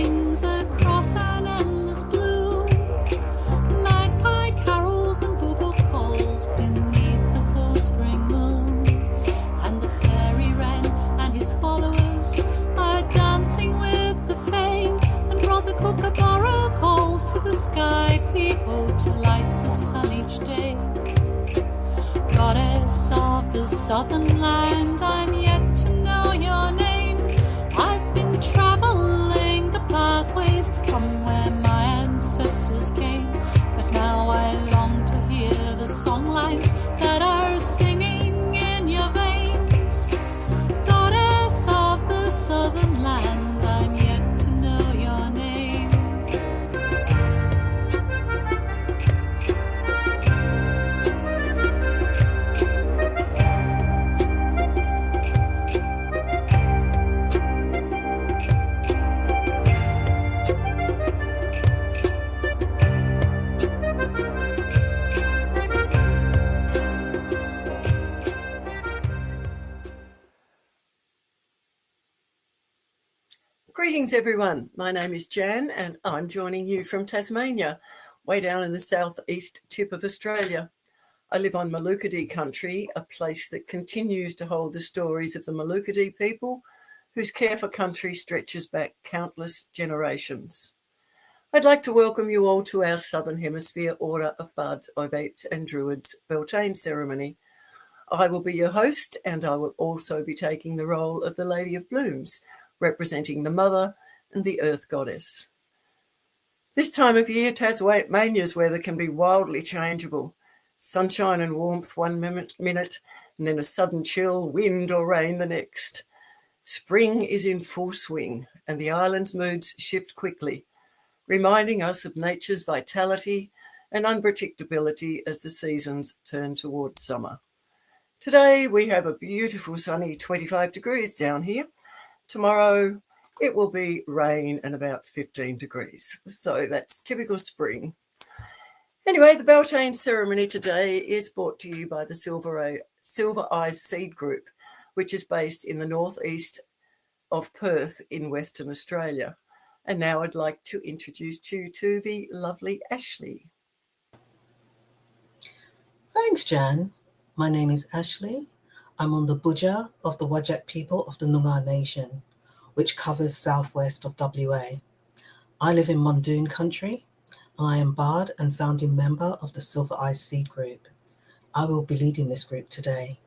swings across an endless blue. Magpie carols and booble calls beneath the full spring moon. And the fairy wren and his followers are dancing with the fae. And Brother Kookaburra calls to the sky people to light the sun each day. Goddess of the southern land, I'm yet to know your name. I've been traveling the pathways from where my ancestors came, but now I long to hear the songlines that are singing in your veins. Goddess of the southern land, I'm yet to know your name. Greetings everyone, my name is Jan and I'm joining you from Tasmania, way down in the southeast tip of Australia. I live on Malukaday country, a place that continues to hold the stories of the Malukaday people whose care for country stretches back countless generations. I'd like to welcome you all to our Southern Hemisphere Order of Bards, Ovates and Druids Beltane ceremony. I will be your host and I will also be taking the role of the Lady of Blooms, representing the Mother and the Earth Goddess. This time of year, Tasmania's weather can be wildly changeable. Sunshine and warmth one minute, and then a sudden chill, wind or rain the next. Spring is in full swing, and the island's moods shift quickly, reminding us of nature's vitality and unpredictability as the seasons turn towards summer. Today, we have a beautiful sunny 25 degrees down here. Tomorrow, it will be rain and about 15 degrees. So that's typical spring. Anyway, the Beltane ceremony today is brought to you by the Silvereyes Seed Group, which is based in the northeast of Perth in Western Australia. And now I'd like to introduce you to the lovely Ashley. Thanks, Jan. My name is Ashley. I'm on the Budja of the Whadjuk people of the Noongar Nation, which covers southwest of WA. I live in Mondoon country. I am Bard and founding member of the Silvereyes Seed Group. I will be leading this group today.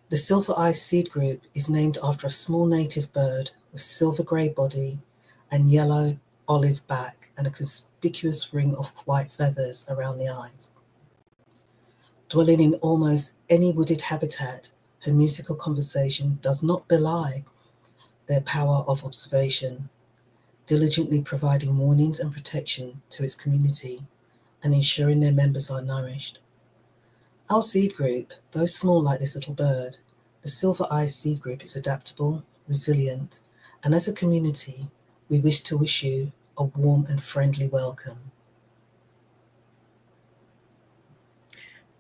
The Silvereyes Seed Group is named after a small native bird with silver grey body and yellow olive back and a conspicuous ring of white feathers around the eyes. Dwelling in almost any wooded habitat, her musical conversation does not belie their power of observation, diligently providing warnings and protection to its community and ensuring their members are nourished. Our seed group, though small like this little bird, the Silvereyes Seed Group is adaptable, resilient, and as a community, we wish to wish you a warm and friendly welcome.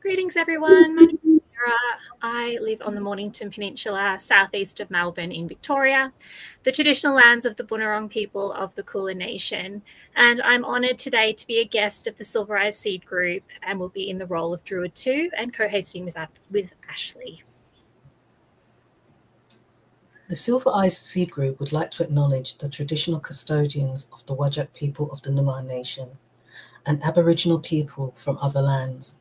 Greetings everyone, my name is Sarah. I live on the Mornington Peninsula, southeast of Melbourne in Victoria, the traditional lands of the Boonwurrung people of the Kulin Nation, and I'm honoured today to be a guest of the Silvereyes Seed Group and will be in the role of Druid 2 and co-hosting with Ashley. The Silvereyes Seed Group would like to acknowledge the traditional custodians of the Whadjuk people of the Noongar Nation and Aboriginal people from other lands.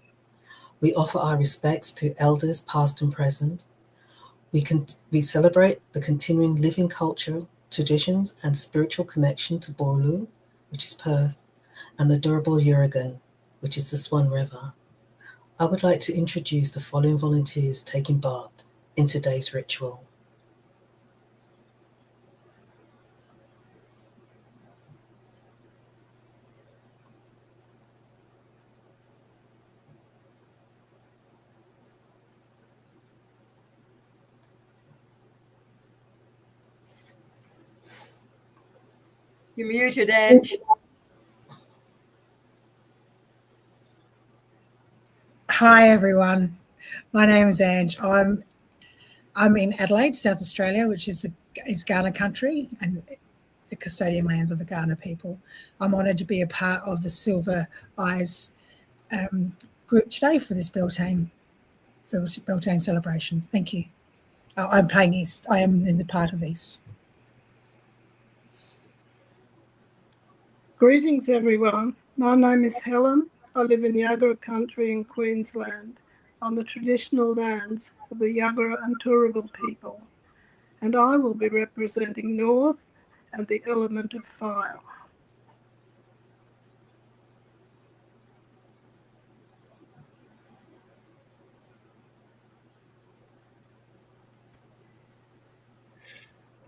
We offer our respects to elders past and present. We celebrate the continuing living culture, traditions and spiritual connection to Boorloo, which is Perth, and the Durable Yurigan, which is the Swan River. I would like to introduce the following volunteers taking part in today's ritual. You're muted, Ange. Hi everyone, my name is Ange. I'm in Adelaide, South Australia, which is Ghana country, and the custodian lands of the Kaurna people. I'm honoured to be a part of the Silvereyes group today for this Beltane celebration. Thank you. I'm playing East. I am in the part of East. Greetings, everyone. My name is Helen. I live in Yagara country in Queensland on the traditional lands of the Yagara and Turrbal people, and I will be representing North and the element of fire.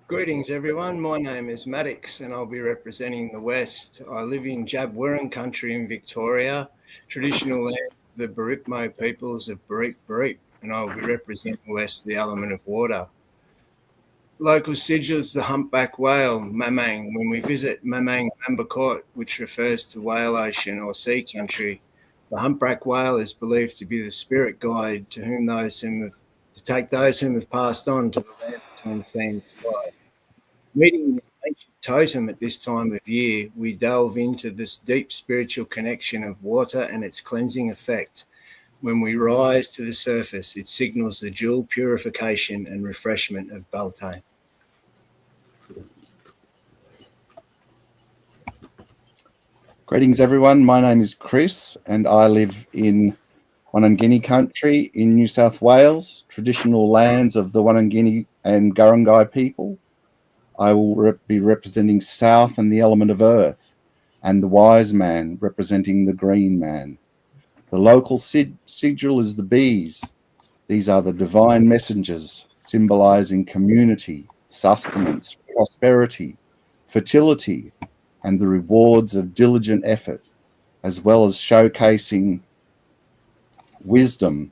Greetings everyone, my name is Maddox and I'll be representing the West. I live in Jabwurrung country in Victoria, traditional land of the Baripmo peoples of Barip Barip, and I will be representing the West, the element of water. Local sigils, the humpback whale, Mamang, when we visit Mamang Mambakot, which refers to whale ocean or sea country. The humpback whale is believed to be the spirit guide to take those whom have passed on to the land between sea and sky. Meeting this ancient totem at this time of year, we delve into this deep spiritual connection of water and its cleansing effect. When we rise to the surface, it signals the dual purification and refreshment of Beltane. Greetings everyone, my name is Chris and I live in Wonangini country in New South Wales, traditional lands of the Wonangini and Gurungai people. I will be representing South and the element of Earth, and the Wise Man representing the Green Man. The local sigil is the bees. These are the divine messengers, symbolizing community, sustenance, prosperity, fertility, and the rewards of diligent effort, as well as showcasing wisdom,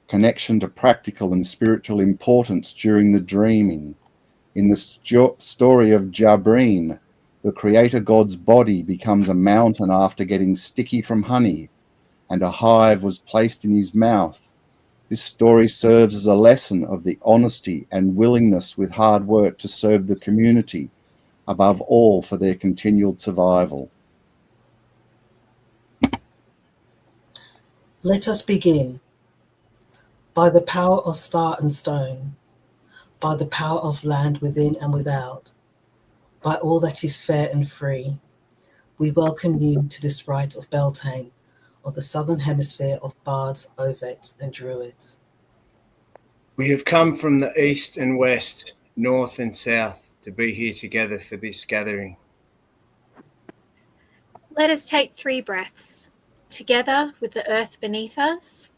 connection to practical and spiritual importance during the dreaming. In the story of Jabreen, the creator god's body becomes a mountain after getting sticky from honey, and a hive was placed in his mouth. This story serves as a lesson of the honesty and willingness with hard work to serve the community, above all for their continual survival. Let us begin. By the power of star and stone, by the power of land within and without, by all that is fair and free, we welcome you to this rite of Beltane, of the Southern Hemisphere of Bards, Ovates and Druids. We have come from the east and west, north and south, to be here together for this gathering. Let us take 3 breaths, together with the earth beneath us,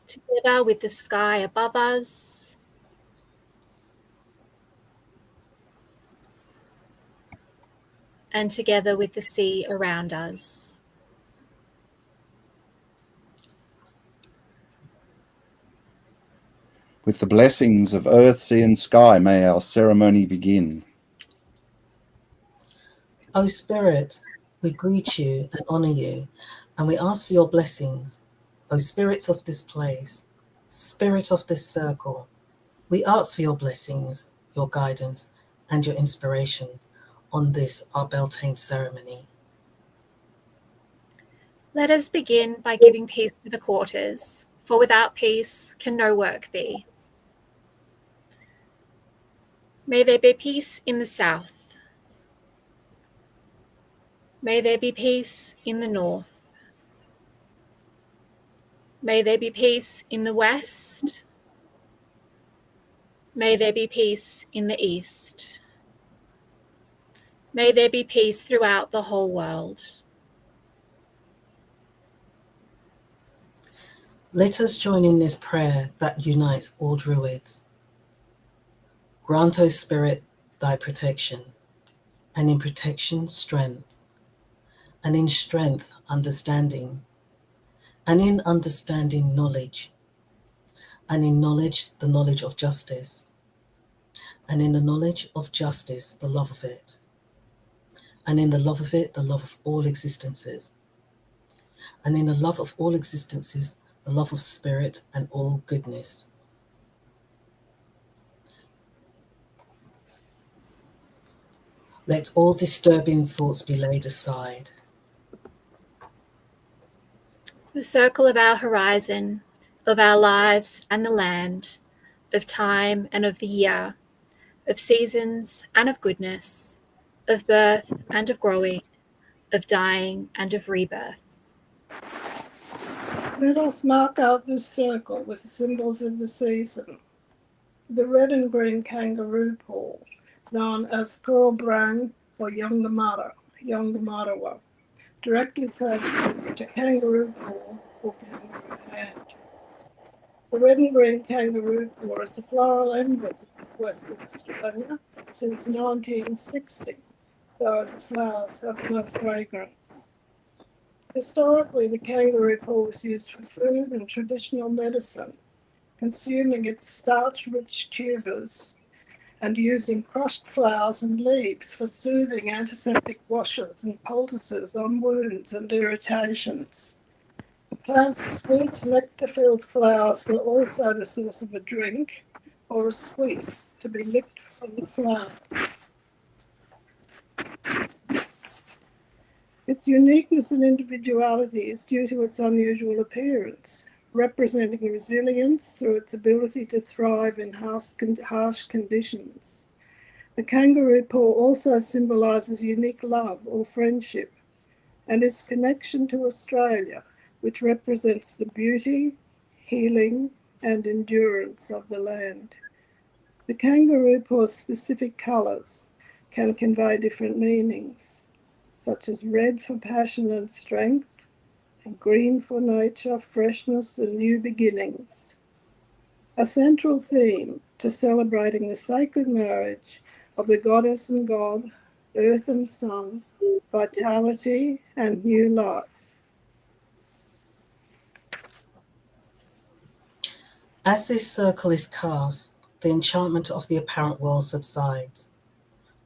together with the sky above us, and together with the sea around us. With the blessings of earth, sea and sky, may our ceremony begin. O Spirit, we greet you and honour you, and we ask for your blessings. O spirits of this place, spirit of this circle, we ask for your blessings, your guidance, and your inspiration on this, our Beltane ceremony. Let us begin by giving peace to the quarters, for without peace can no work be. May there be peace in the south. May there be peace in the north. May there be peace in the west. May there be peace in the east. May there be peace throughout the whole world. Let us join in this prayer that unites all Druids. Grant, O Spirit, thy protection, and in protection, strength, and in strength, understanding, and in understanding, knowledge, and in knowledge, the knowledge of justice, and in the knowledge of justice, the love of it, and in the love of it, the love of all existences, and in the love of all existences, the love of spirit and all goodness. Let all disturbing thoughts be laid aside. The circle of our horizon, of our lives and the land, of time and of the year, of seasons and of goodness, of birth and of growing, of dying and of rebirth. Let us mark out this circle with the symbols of the season. The red and green kangaroo paw, known as Kurlbrang or Yongamarawa, directly translates to kangaroo paw or kangaroo hand. The red and green kangaroo paw is a floral emblem of Western Australia since 1960, though the flowers have no fragrance. Historically, the kangaroo paw was used for food and traditional medicine, consuming its starch-rich tubers and using crushed flowers and leaves for soothing antiseptic washes and poultices on wounds and irritations. The plant's sweet nectar-filled flowers were also the source of a drink or a sweet to be licked from the flower. Its uniqueness and individuality is due to its unusual appearance, representing resilience through its ability to thrive in harsh conditions. The kangaroo paw also symbolises unique love or friendship and its connection to Australia, which represents the beauty, healing and endurance of the land. The kangaroo paw's specific colours can convey different meanings, such as red for passion and strength, and green for nature, freshness and new beginnings. A central theme to celebrating the sacred marriage of the goddess and god, earth and sun, vitality and new life. As this circle is cast, the enchantment of the apparent world subsides.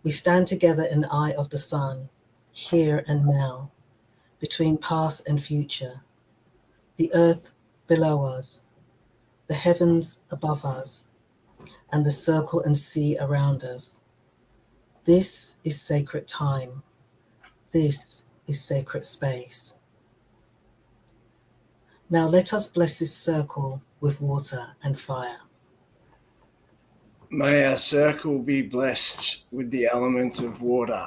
We stand together in the eye of the sun, here and now, between past and future, the earth below us, the heavens above us, and the circle and sea around us. This is sacred time. This is sacred space. Now let us bless this circle with water and fire. May our circle be blessed with the element of water.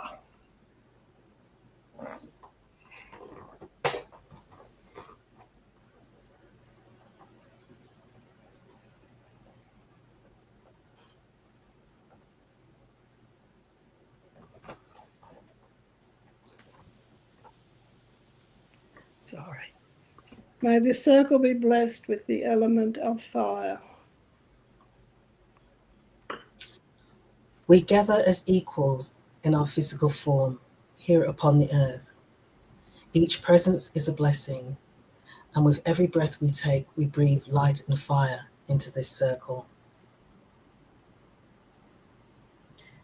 May this circle be blessed with the element of fire. We gather as equals in our physical form here upon the earth. Each presence is a blessing, and with every breath we take, we breathe light and fire into this circle.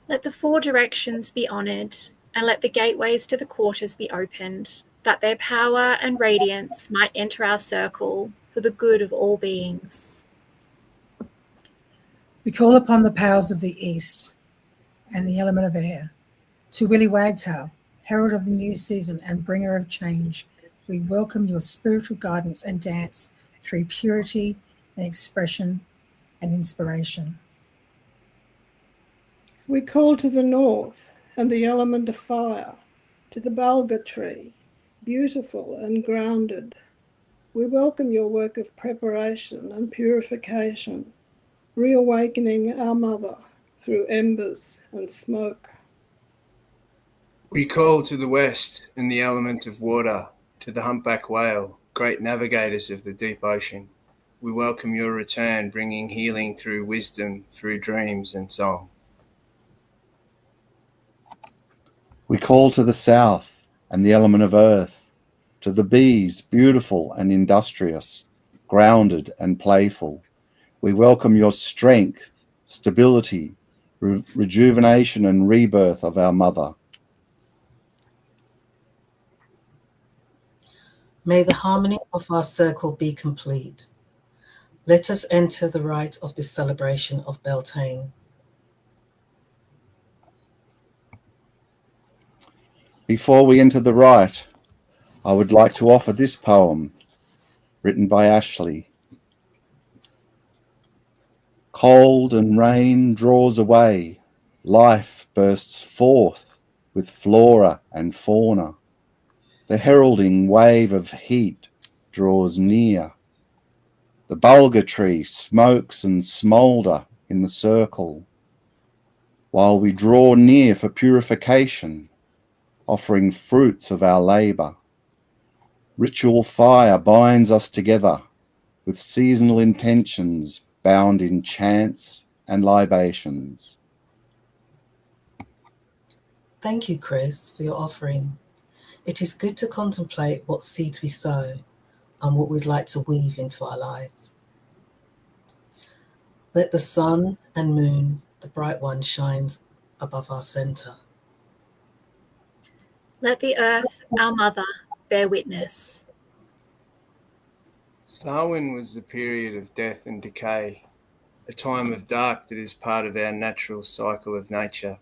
Let the four directions be honoured, and let the gateways to the quarters be opened, that their power and radiance might enter our circle for the good of all beings. We call upon the powers of the East and the element of air. To Willie Wagtail, herald of the new season and bringer of change, we welcome your spiritual guidance and dance through purity and expression and inspiration. We call to the north and the element of fire, to the bulgur tree, beautiful and grounded. We welcome your work of preparation and purification, reawakening our mother through embers and smoke. We call to the west and the element of water, to the humpback whale, great navigators of the deep ocean. We welcome your return, bringing healing through wisdom, through dreams and song. We call to the south and the element of earth, to the bees, beautiful and industrious, grounded and playful. We welcome your strength, stability, rejuvenation and rebirth of our mother. May the harmony of our circle be complete. Let us enter the rite of this celebration of Beltane. Before we enter the rite, I would like to offer this poem, written by Ashley. Cold and rain draws away, life bursts forth with flora and fauna. The heralding wave of heat draws near. The bulgur tree smokes and smoulder in the circle, while we draw near for purification, offering fruits of our labour. Ritual fire binds us together with seasonal intentions bound in chants and libations. Thank you, Chris, for your offering. It is good to contemplate what seeds we sow and what we'd like to weave into our lives. Let the sun and moon, the bright one, shines above our centre. Let the earth, our mother, bear witness. Samhain was the period of death and decay, a time of dark that is part of our natural cycle of nature.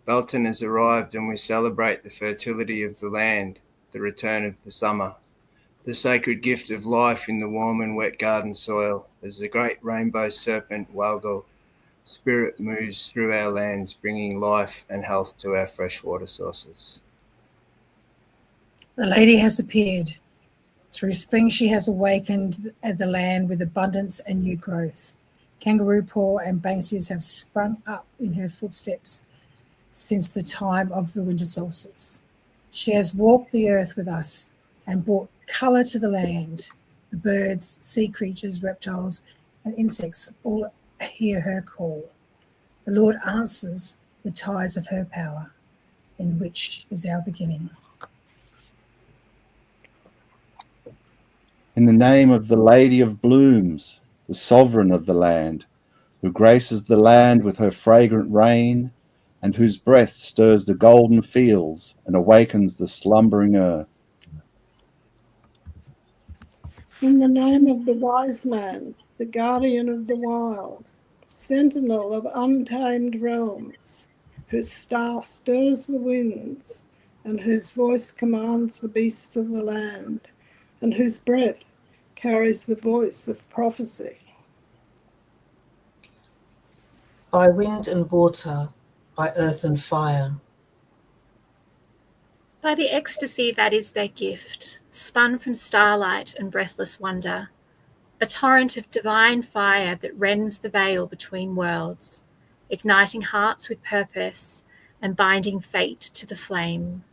Beltane has arrived and we celebrate the fertility of the land, the return of the summer, the sacred gift of life in the warm and wet garden soil as the great rainbow serpent Walgal spirit moves through our lands, bringing life and health to our freshwater sources. The lady has appeared. Through spring she has awakened the land with abundance and new growth. Kangaroo paw and banksias have sprung up in her footsteps since the time of the winter solstice. She has walked the earth with us and brought colour to the land. The birds, sea creatures, reptiles, and insects all hear her call. The Lord answers the tides of her power, in which is our beginning. In the name of the Lady of Blooms, the sovereign of the land, who graces the land with her fragrant rain, and whose breath stirs the golden fields and awakens the slumbering earth. In the name of the wise man, the guardian of the wild, sentinel of untamed realms, whose staff stirs the winds, and whose voice commands the beasts of the land, and whose breath carries the voice of prophecy. By wind and water, by earth and fire, By the ecstasy that is their gift, spun from starlight and breathless wonder, a torrent of divine fire that rends the veil between worlds, igniting hearts with purpose and binding fate to the flame.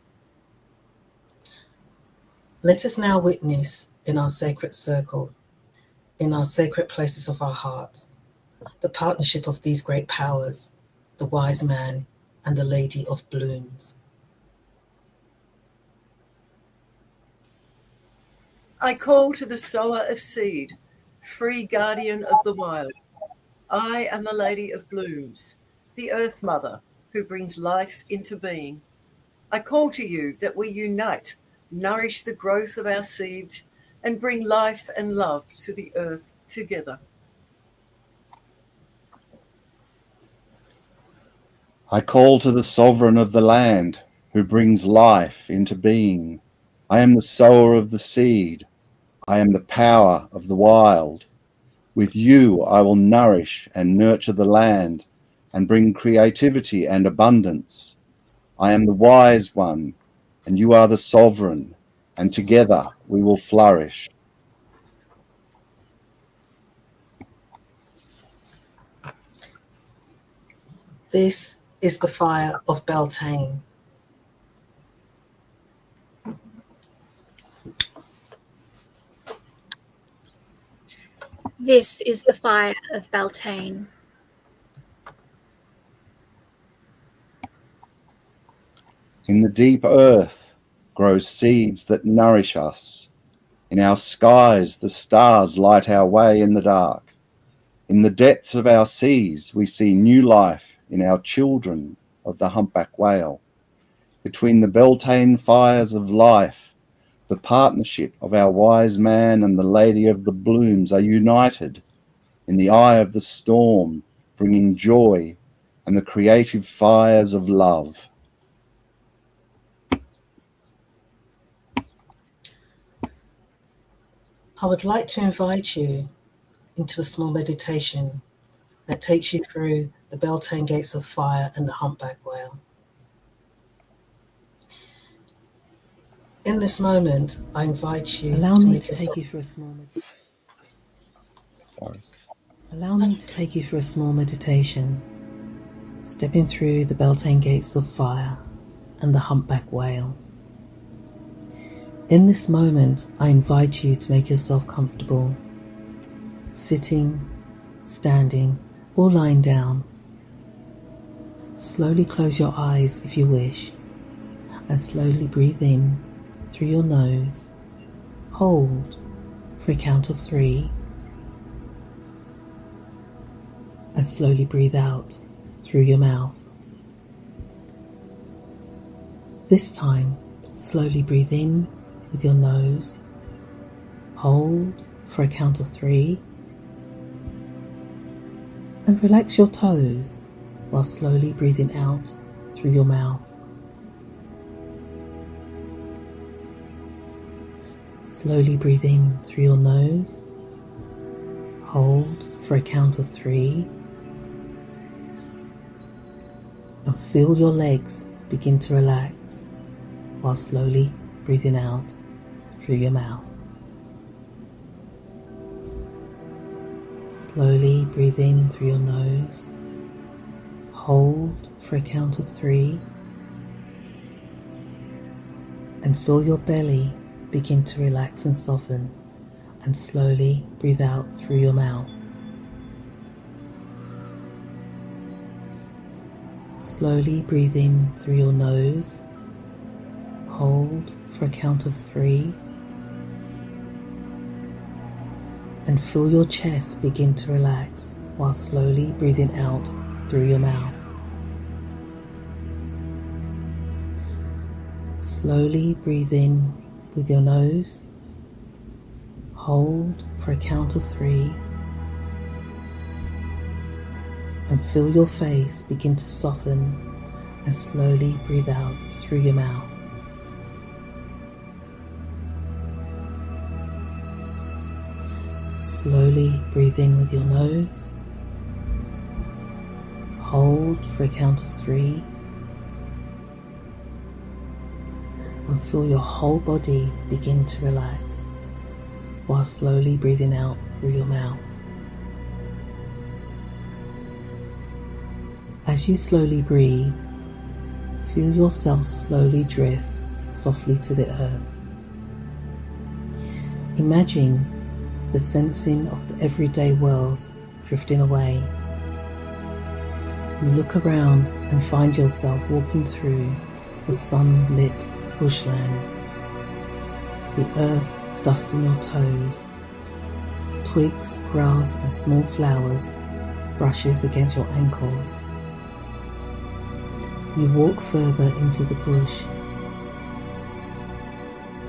let us now witness in our sacred circle, in our sacred places of our hearts, the partnership of these great powers, the wise man and the Lady of Blooms. I call to the sower of seed, free guardian of the wild. I am the Lady of Blooms, the Earth Mother who brings life into being. I call to you that we unite, nourish the growth of our seeds, and bring life and love to the earth together. I call to the sovereign of the land, who brings life into being. I am the sower of the seed. I am the power of the wild. With you I will nourish and nurture the land and bring creativity and abundance. I am the wise one, and you are the sovereign, and together we will flourish. This is the fire of Beltane. This is the fire of Beltane. In the deep earth grow seeds that nourish us. In our skies the stars light our way in the dark. In the depths of our seas we see new life in our children of the humpback whale. Between the Beltane fires of life, the partnership of our wise man and the Lady of the Blooms are united in the eye of the storm, bringing joy and the creative fires of love. I would like to invite you into a small meditation that takes you through the Beltane gates of fire and the humpback whale. In this moment, I invite you Allow to me make to yourself... take you for a small Allow me to take you through a small meditation, stepping through the Beltane gates of fire and the humpback whale. In this moment, I invite you to make yourself comfortable, sitting, standing, or lying down. Slowly close your eyes if you wish, and slowly breathe in through your nose. Hold for a count of 3, and slowly breathe out through your mouth. This time, slowly breathe in with your nose, hold for a count of 3, and relax your toes while slowly breathing out through your mouth. Slowly breathe in through your nose, hold for a count of 3, and feel your legs begin to relax while slowly breathing out through your mouth. Slowly breathe in through your nose, hold for a count of 3, and feel your belly begin to relax and soften, and slowly breathe out through your mouth. Slowly breathe in through your nose, hold for a count of 3, and feel your chest begin to relax while slowly breathing out through your mouth. Slowly breathe in with your nose, hold for a count of 3, and feel your face begin to soften, and slowly breathe out through your mouth. Slowly breathe in with your nose, hold for a count of 3, and feel your whole body begin to relax while slowly breathing out through your mouth. As you slowly breathe, feel yourself slowly drift softly to the earth. Imagine the sensing of the everyday world drifting away. You look around and find yourself walking through the sunlit bushland. The earth dusting your toes. Twigs, grass and small flowers brushes against your ankles. You walk further into the bush.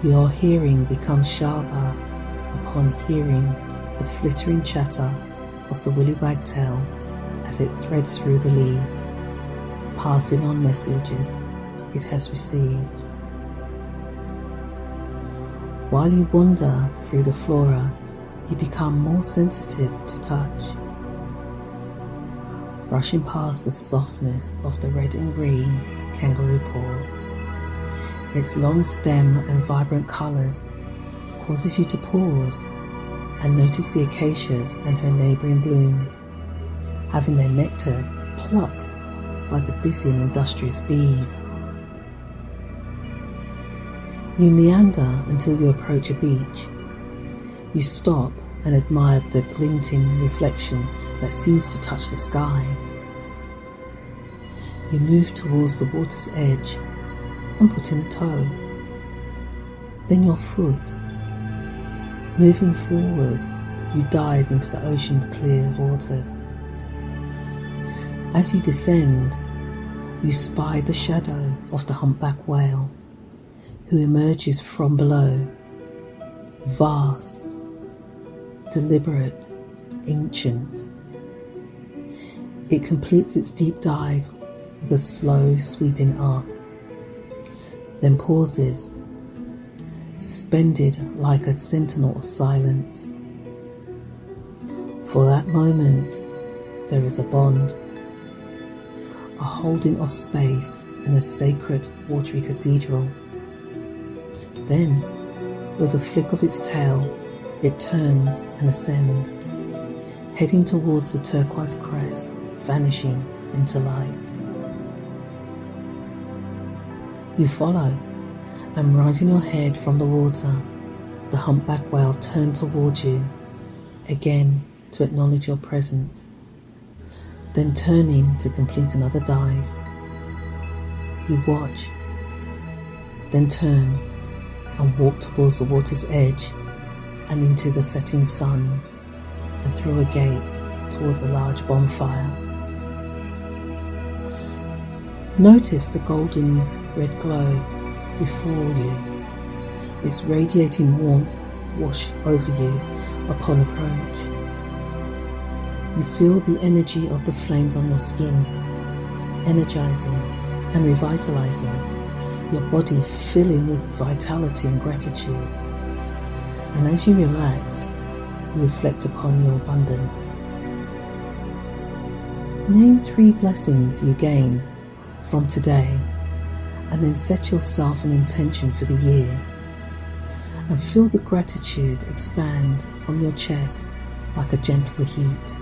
Your hearing becomes sharper upon hearing the flittering chatter of the willy wagtail as it threads through the leaves, passing on messages it has received. While you wander through the flora, you become more sensitive to touch. Rushing past the softness of the red and green kangaroo paw, its long stem and vibrant colours causes you to pause and notice the acacias and her neighbouring blooms, having their nectar plucked by the busy and industrious bees. You meander until you approach a beach. You stop and admire the glinting reflection that seems to touch the sky. You move towards the water's edge and put in a toe. Then your foot. Moving forward, you dive into the ocean's clear waters. As you descend, you spy the shadow of the humpback whale, who emerges from below, vast, deliberate, ancient. It completes its deep dive with a slow sweeping arc, then pauses, suspended like a sentinel of silence. For that moment, there is a bond, a holding of space in a sacred watery cathedral. Then, with a flick of its tail, it turns and ascends, heading towards the turquoise crest, vanishing into light. You follow, and rising your head from the water, the humpback whale turned towards you, again to acknowledge your presence, then turning to complete another dive. You watch, then turn and walk towards the water's edge and into the setting sun and through a gate towards a large bonfire. Notice the golden red glow before you, its radiating warmth wash over you upon approach. You feel the energy of the flames on your skin, energizing and revitalizing, your body filling with vitality and gratitude. And as you relax, you reflect upon your abundance. Name 3 blessings you gained from today, and then set yourself an intention for the year. And feel the gratitude expand from your chest like a gentle heat.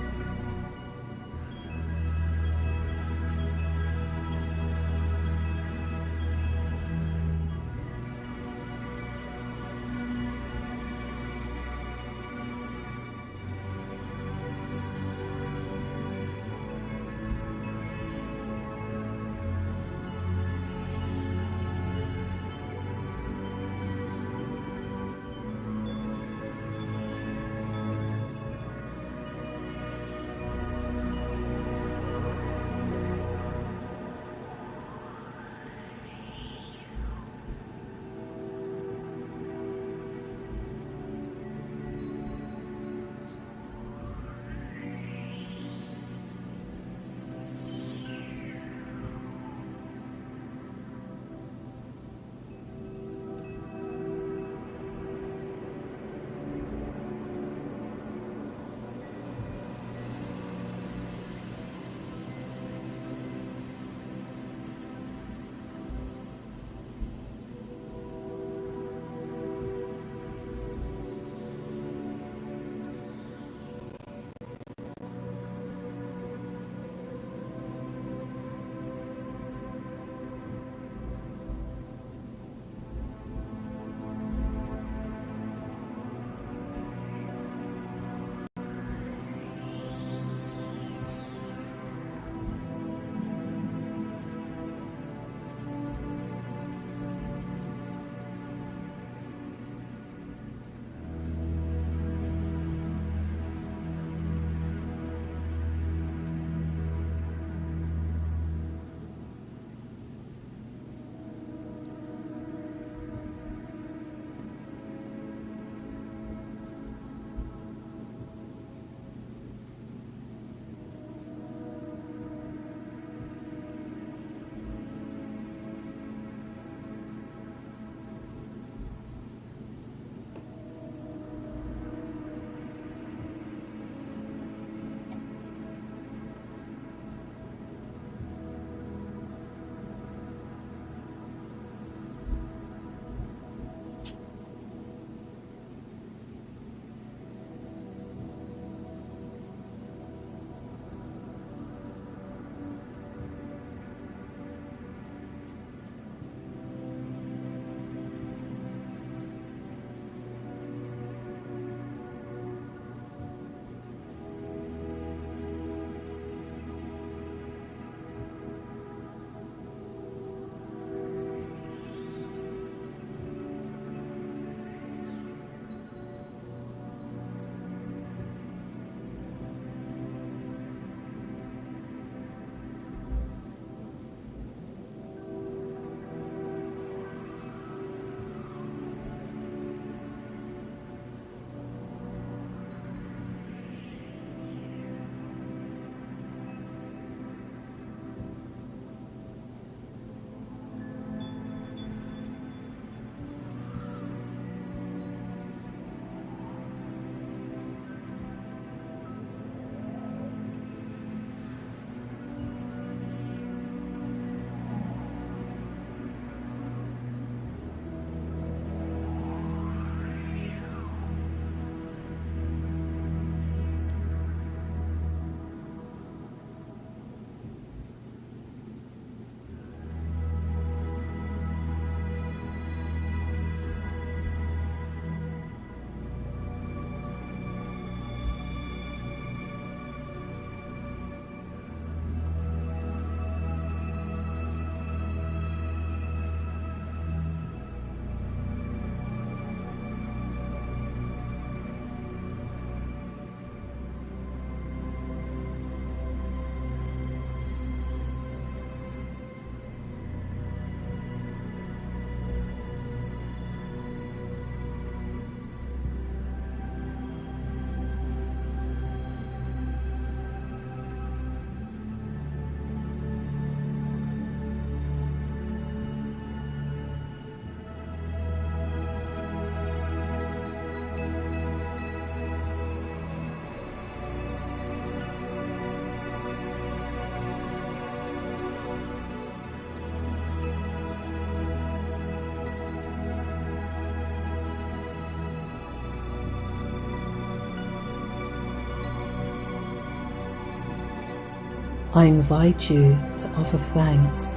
I invite you to offer thanks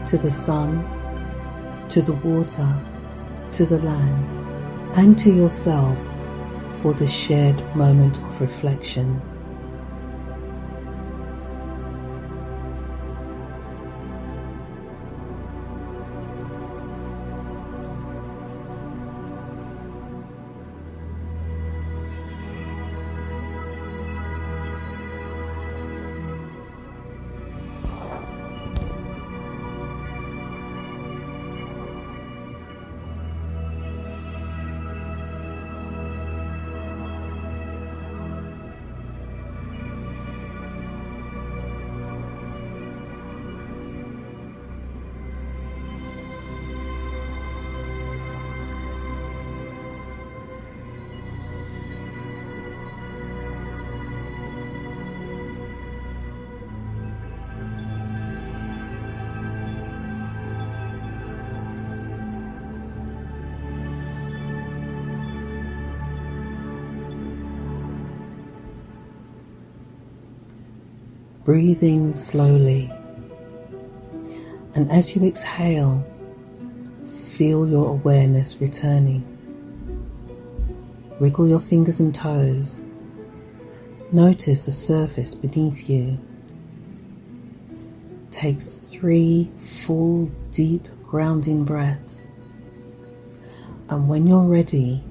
to the sun, to the water, to the land, and to yourself for this shared moment of reflection. Breathe in slowly, and as you exhale, feel your awareness returning. Wriggle your fingers and toes. Notice the surface beneath you. Take 3 full, deep, grounding breaths. And when you're ready,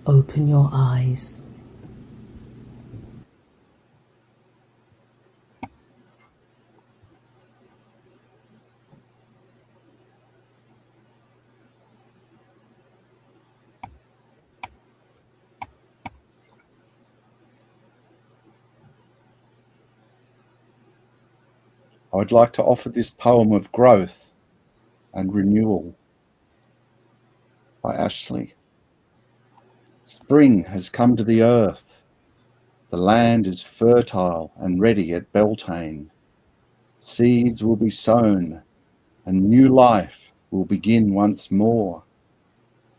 open your eyes. I would like to offer this poem of growth and renewal by Ashley. Spring has come to the earth. The land is fertile and ready at Beltane. Seeds will be sown and new life will begin once more.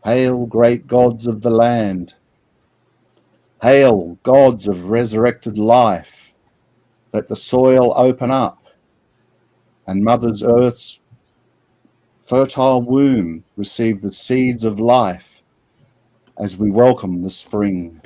Hail, great gods of the land. Hail, gods of resurrected life. Let the soil open up and Mother Earth's fertile womb receive the seeds of life as we welcome the spring.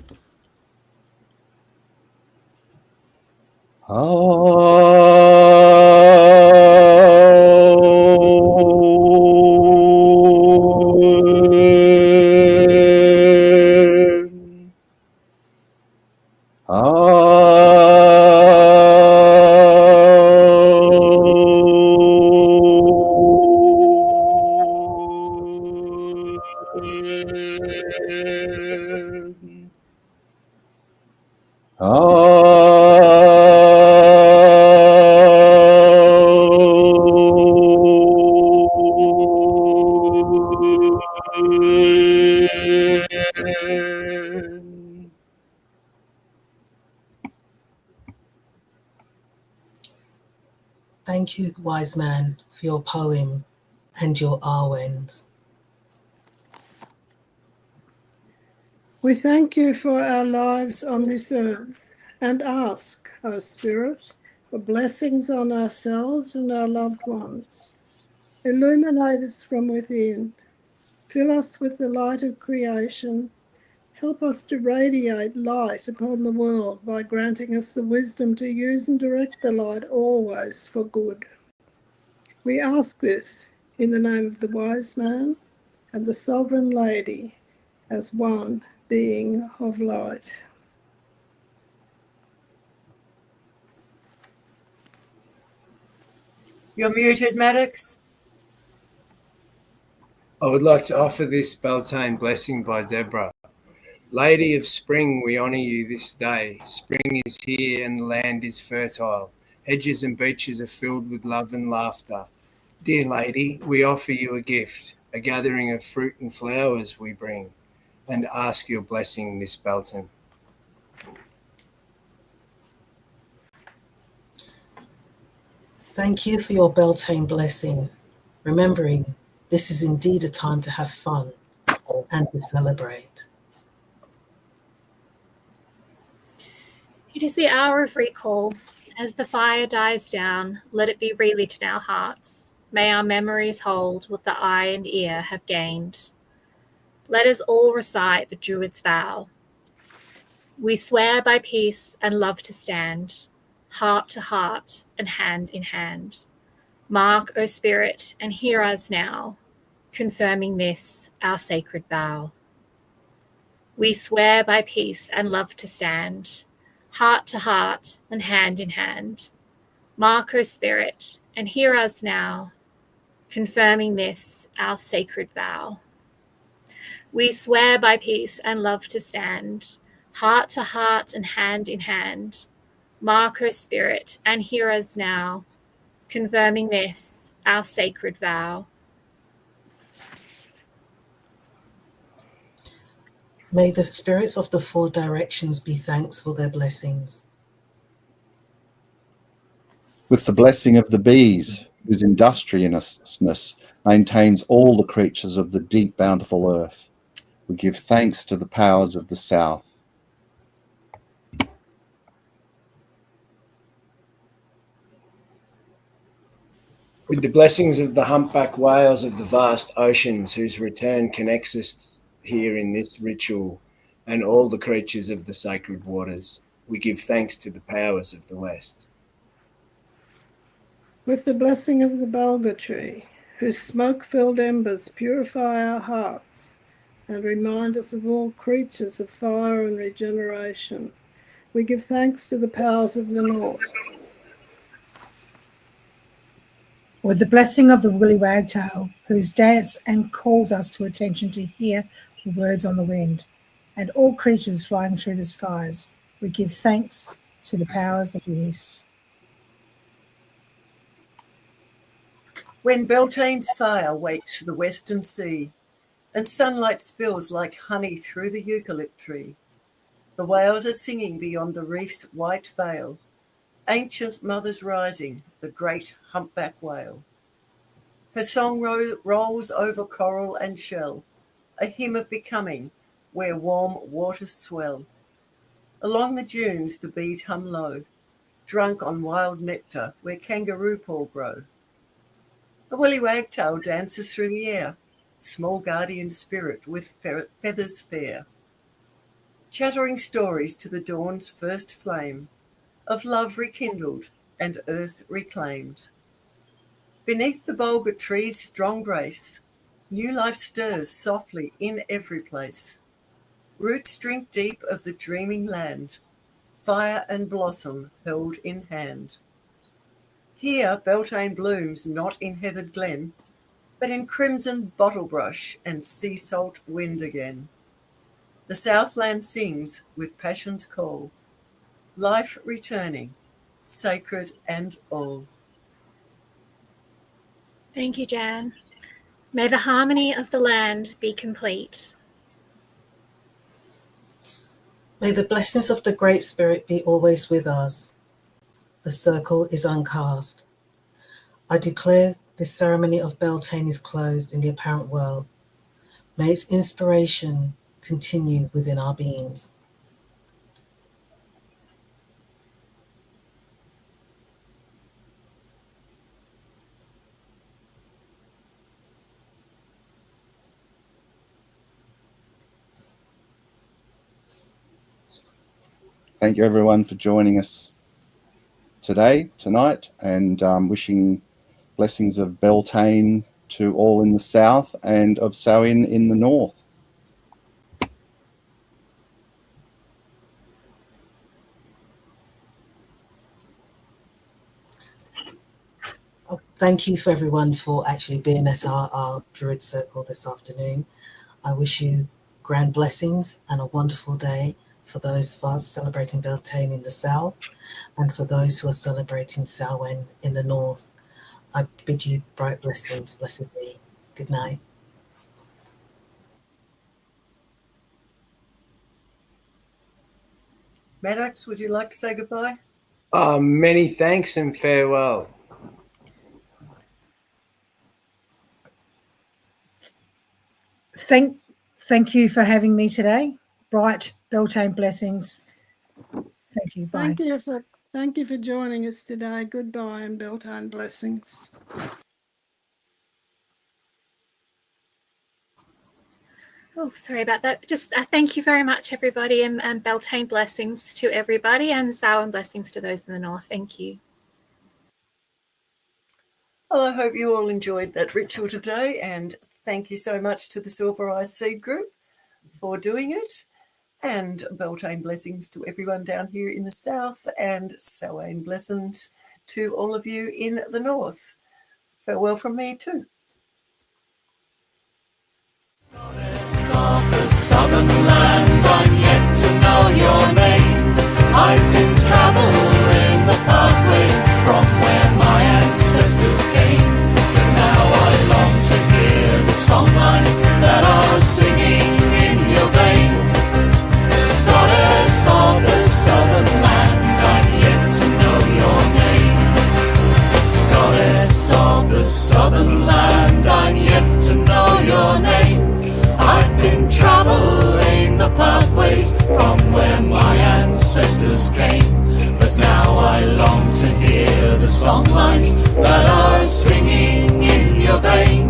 Thank you, wise man, for your poem and your Arwens. We thank you for our lives on this earth and ask, O Spirit, for blessings on ourselves and our loved ones. Illuminate us from within. Fill us with the light of creation. Help us to radiate light upon the world by granting us the wisdom to use and direct the light always for good. We ask this in the name of the wise man and the sovereign lady as one being of light. You're muted, Maddox. I would like to offer this Beltane blessing by Deborah. Lady of Spring, we honour you this day. Spring is here and the land is fertile. Hedges and beaches are filled with love and laughter. Dear Lady, we offer you a gift, a gathering of fruit and flowers we bring, and ask your blessing this Beltane. Thank you for your Beltane blessing, remembering this is indeed a time to have fun and to celebrate. It is the hour of recall, As the fire dies down, let it be relit in our hearts. May our memories hold what the eye and ear have gained. Let us all recite the Druids' vow. We swear by peace and love to stand, heart to heart and hand in hand. Mark, O Spirit, and hear us now, confirming this, our sacred vow. We swear by peace and love to stand, heart to heart and hand in hand. Mark, O Spirit, and hear us now, confirming this, our sacred vow. We swear by peace and love to stand, heart to heart and hand in hand. Mark, O Spirit, and hear us now, confirming this, our sacred vow. May the spirits of the four directions be thanked for their blessings. With the blessing of the bees, whose industriousness maintains all the creatures of the deep, bountiful earth, we give thanks to the powers of the south. With the blessings of the humpback whales of the vast oceans, whose return connects us here in this ritual, and all the creatures of the sacred waters, we give thanks to the powers of the west. With the blessing of the bulgur tree, whose smoke-filled embers purify our hearts and remind us of all creatures of fire and regeneration, we give thanks to the powers of the north. With the blessing of the woolly wagtail, whose dance and calls us to attention to hear the words on the wind, and all creatures flying through the skies, we give thanks to the powers of the east. When Beltane's fire wakes the western sea, and sunlight spills like honey through the eucalypt tree, the whales are singing beyond the reef's white veil, ancient mothers rising, the great humpback whale. Her song rolls over coral and shell, a hymn of becoming, where warm waters swell. Along the dunes the bees hum low, drunk on wild nectar where kangaroo paw grow. A woolly wagtail dances through the air, small guardian spirit with feathers fair, chattering stories to the dawn's first flame, of love rekindled and earth reclaimed. Beneath the bulgur tree's strong grace, new life stirs softly in every place. Roots drink deep of the dreaming land, fire and blossom held in hand. Here Beltane blooms not in heathered glen, but in crimson bottlebrush and sea salt wind again. The southland sings with passion's call, life returning, sacred and all. Thank you, Jan. May the harmony of the land be complete. May the blessings of the Great Spirit be always with us. The circle is uncast. I declare this ceremony of Beltane is closed in the apparent world. May its inspiration continue within our beings. Thank you everyone for joining us tonight, and wishing blessings of Beltane to all in the south and of Samhain in the north. Thank you for everyone for actually being at our Druid Circle this afternoon. I wish you grand blessings and a wonderful day for those of us celebrating Beltane in the south, and for those who are celebrating Samhain in the north. I bid you bright blessings. Blessed be. Good night. Maddox, would you like to say goodbye? Many thanks and farewell. Thank you for having me today. Bright Beltane blessings. Thank you. Bye. Thank you for Thank you for joining us today. Goodbye and Beltane blessings. Oh, sorry about that. Just thank you very much, everybody, and Beltane blessings to everybody, and Samhain blessings to those in the north. Thank you. Well, I hope you all enjoyed that ritual today, and thank you so much to the Silvereyes Seed Group for doing it, and Beltane blessings to everyone down here in the south, and Samhain blessings to all of you in the north. Farewell from me too. Of the southern land, I'm yet to know your name. I've been traveling the pathways from where my ancestors came, but now I long to hear the songlines that are singing in your veins. Goddess of the southern land, I'm yet to know your name. Goddess of the southern land, I'm yet to know your name. I've been traveling the pathways from where my ancestors came, but now I long to hear the songlines that are singing in your veins.